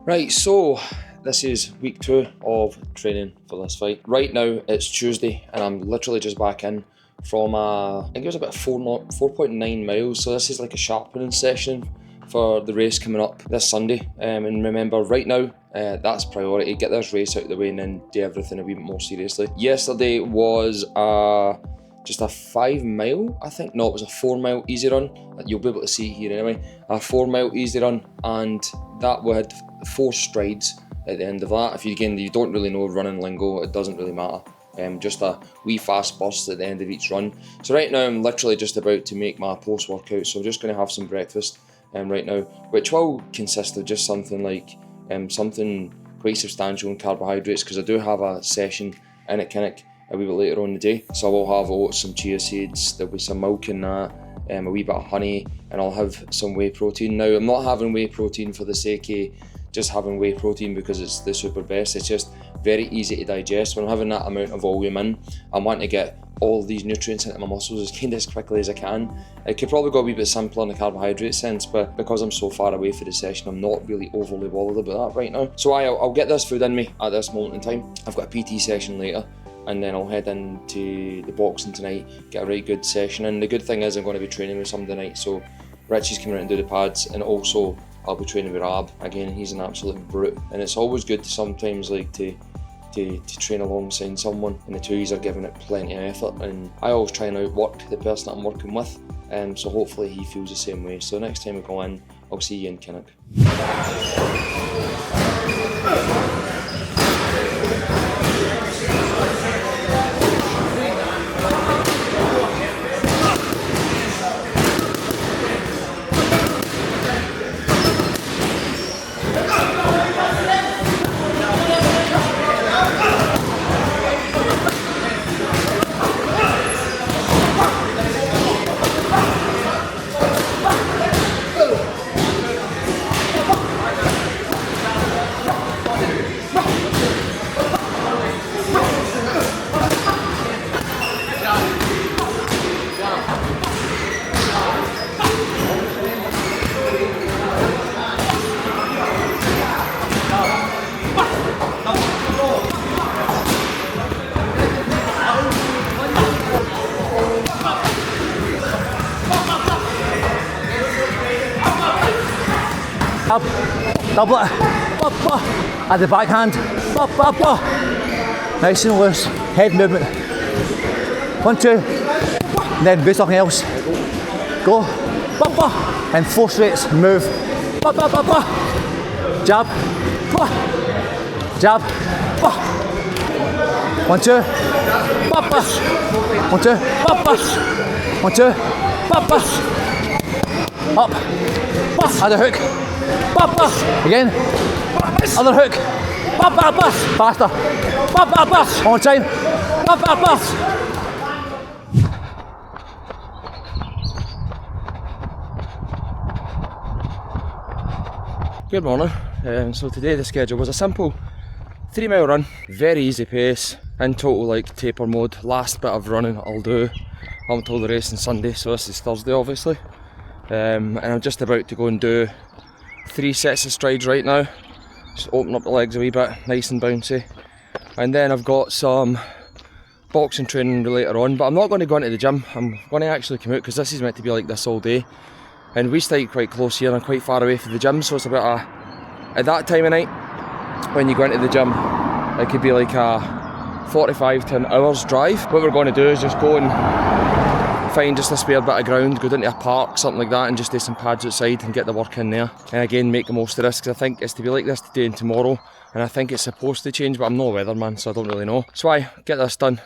Right, so this is week 2 of training for this fight. Right now it's Tuesday and I'm literally just back in from I think it was about 4.9 miles, so this is like a sharpening session for the race coming up this Sunday. And remember, right now that's priority. Get this race out of the way and then do everything a wee bit more seriously. Yesterday was just a 5 mile, I think. No, it was a 4 mile easy run. You'll be able to see here anyway. A 4 mile easy run, and that we had 4 strides at the end of that. If you don't really know running lingo, it doesn't really matter. Just a wee fast burst at the end of each run. So right now I'm literally just about to make my post-workout, so I'm just going to have some breakfast right now, which will consist of just something like something quite substantial in carbohydrates, because I do have a session in at Kinnick a wee bit later on in the day. So I will have oats, some chia seeds, there'll be some milk in that, a wee bit of honey, and I'll have some whey protein. Now, I'm not having whey protein for the sake of just having whey protein because it's the super best. It's just very easy to digest. When I'm having that amount of volume in, I want to get all these nutrients into my muscles as quickly as I can. It could probably go a wee bit simpler in the carbohydrate sense, but because I'm so far away for the session, I'm not really overly bothered about that right now. So I'll get this food in me at this moment in time. I've got a PT session later, and then I'll head into the boxing tonight, get a right good session. And the good thing is I'm going to be training with somebody tonight, so Richie's coming out and do the pads, and also I'll be training with Rab. Again, he's an absolute brute, and it's always good to sometimes like to train alongside someone, and the two of you are giving it plenty of effort, and I always try and outwork the person that I'm working with, so hopefully he feels the same way. So next time we go in, I'll see you in Kinnick. Double it, at the backhand, nice and loose, head movement, 1, 2, and then do something else, go, and 4 straights, move, jab, jab, 1, 2, 1, 2, 1, 2, up, add a hook, again, other hook, faster, one more time, Good morning. So today the schedule was a simple 3 mile run, very easy pace, in total like taper mode. Last bit of running I'll do up until the race on Sunday, so this is Thursday obviously, and I'm just about to go and do 3 sets of strides right now, just open up the legs a wee bit, nice and bouncy, and then I've got some boxing training later on, but I'm not going to go into the gym. I'm going to actually come out because this is meant to be like this all day, and we stay quite close here and I'm quite far away from the gym, so it's about at that time of night when you go into the gym it could be like a 45 to an hour's drive. What we're going to do is just go and find just a spare bit of ground, go down to a park, something like that, and just do some pads outside and get the work in there. And again, make the most of this, because I think it's to be like this today and tomorrow, and I think it's supposed to change, but I'm no weatherman, so I don't really know. So I get this done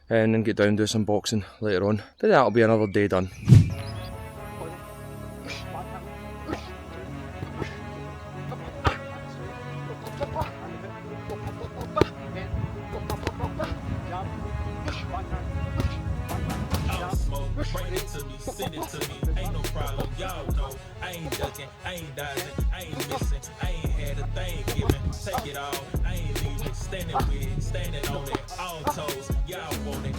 and then get down and do some boxing later on. Then that'll be another day done. Bring it to me, send it to me, ain't no problem, y'all know. I ain't ducking, I ain't dodging, I ain't missing, I ain't had a thing given. Take it all, I ain't leaving, standing with it, standing on it, all toes, y'all want it.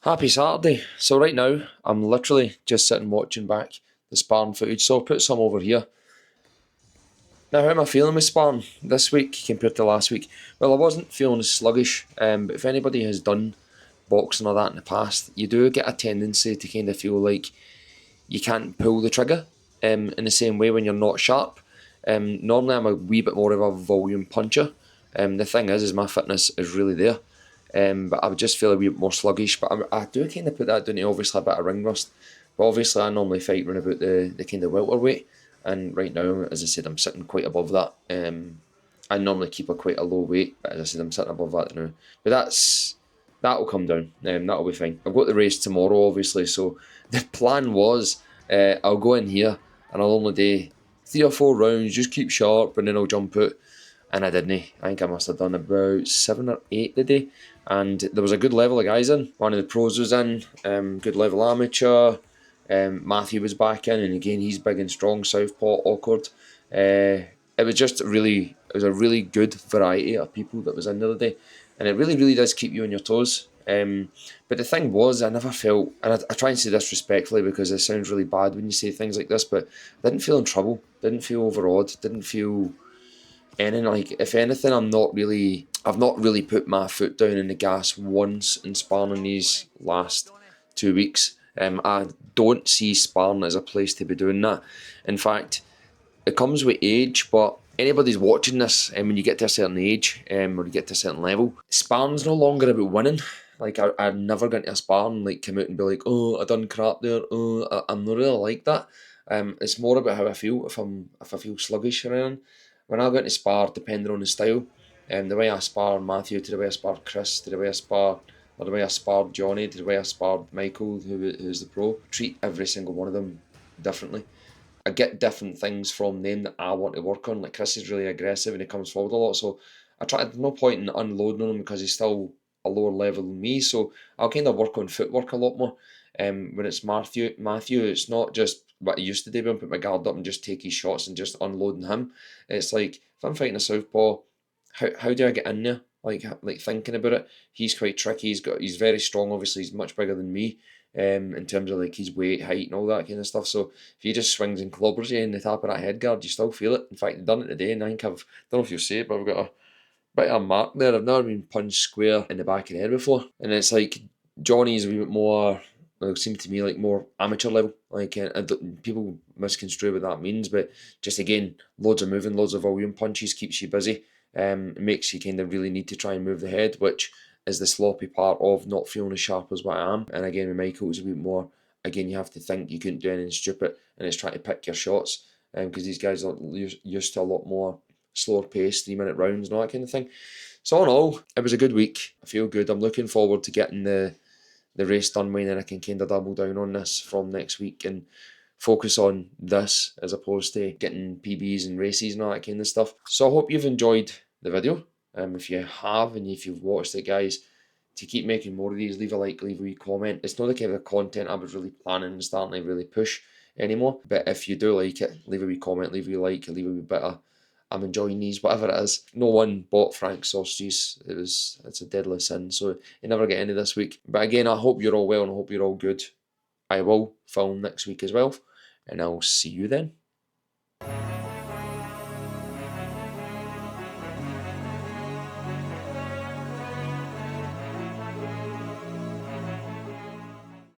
Happy Saturday. So right now, I'm literally just sitting watching back the sparring footage, so I'll put some over here. Now, how am I feeling with sparring this week compared to last week? Well, I wasn't feeling as sluggish, but if anybody has done boxing or that in the past, you do get a tendency to kind of feel like you can't pull the trigger in the same way when you're not sharp. Normally, I'm a wee bit more of a volume puncher. The thing is my fitness is really there, but I would just feel a wee bit more sluggish. But I do kind of put that down to obviously a bit of ring rust. But obviously, I normally fight around about the kind of welterweight. And right now, as I said, I'm sitting quite above that. I normally keep quite a low weight, but as I said, I'm sitting above that now. But that'll come down. That'll be fine. I've got the race tomorrow, obviously. So the plan was I'll go in here and I'll only do 3 or 4 rounds, just keep sharp, and then I'll jump out. And I didn't. I think I must have done about 7 or 8 today. And there was a good level of guys in. One of the pros was in, good level amateur. Matthew was back in, and again he's big and strong, southpaw, awkward. It was a really good variety of people that was in the other day, and it really does keep you on your toes. But the thing was, I never felt, and I try and say this respectfully because it sounds really bad when you say things like this, but I didn't feel in trouble, didn't feel overawed, didn't feel anything. Like, if anything, I've not really put my foot down in the gas once in sparring in these last 2 weeks. I don't see sparring as a place to be doing that. In fact, it comes with age, but anybody's watching this, and when you get to a certain age, or you get to a certain level, sparring's no longer about winning. Like, I'm never going to a sparring, like, come out and be like, oh, I done crap there, oh, I'm not really like that. It's more about how I feel, if I feel sluggish around. When I go into spar, depending on the style, the way I spar Matthew, to the way I spar Chris, to the way I spar, or the way I sparred Johnny, to the way I sparred Michael, who's the pro, treat every single one of them differently. I get different things from them that I want to work on. Like, Chris is really aggressive and he comes forward a lot, so there's no point in unloading on him because he's still a lower level than me, so I'll kind of work on footwork a lot more. When it's Matthew, it's not just what I used to do, when I put my guard up and just take his shots and just unloading him. It's like, if I'm fighting a southpaw, how do I get in there? Like thinking about it, he's quite tricky. He's very strong. Obviously, he's much bigger than me. In terms of like his weight, height, and all that kind of stuff. So if he just swings and clobbers you in the top of that head guard, you still feel it. In fact, I've done it today, and I think don't know if you'll see it, but I've got a bit of a mark there. I've never been punched square in the back of the head before, and it's like Johnny's a wee bit more. Well, it seems to me like more amateur level. Like, people misconstrue what that means, but just again, loads of moving, loads of volume punches keeps you busy. It makes you kind of really need to try and move the head, which is the sloppy part of not feeling as sharp as what I am. And again, with Michael, it's a bit more, again, you have to think, you couldn't do anything stupid, and it's trying to pick your shots, because these guys are used to a lot more slower pace, 3-minute rounds and all that kind of thing. So all in all, it was a good week. I feel good. I'm looking forward to getting the race done, and then I can kind of double down on this from next week and focus on this as opposed to getting PBs and races and all that kind of stuff. So I hope you've enjoyed the video. If you have, and if you've watched it, guys, to keep making more of these, leave a like, leave a wee comment. It's not the kind of content I was really planning and starting to really push anymore, but if you do like it, leave a wee comment, leave a wee like, leave a wee bit of I'm enjoying these, whatever it is. No one bought Frank's sausages. It's a deadly sin, so you never get any this week. But again, I hope you're all well and I hope you're all good. I will film next week as well, and I'll see you then.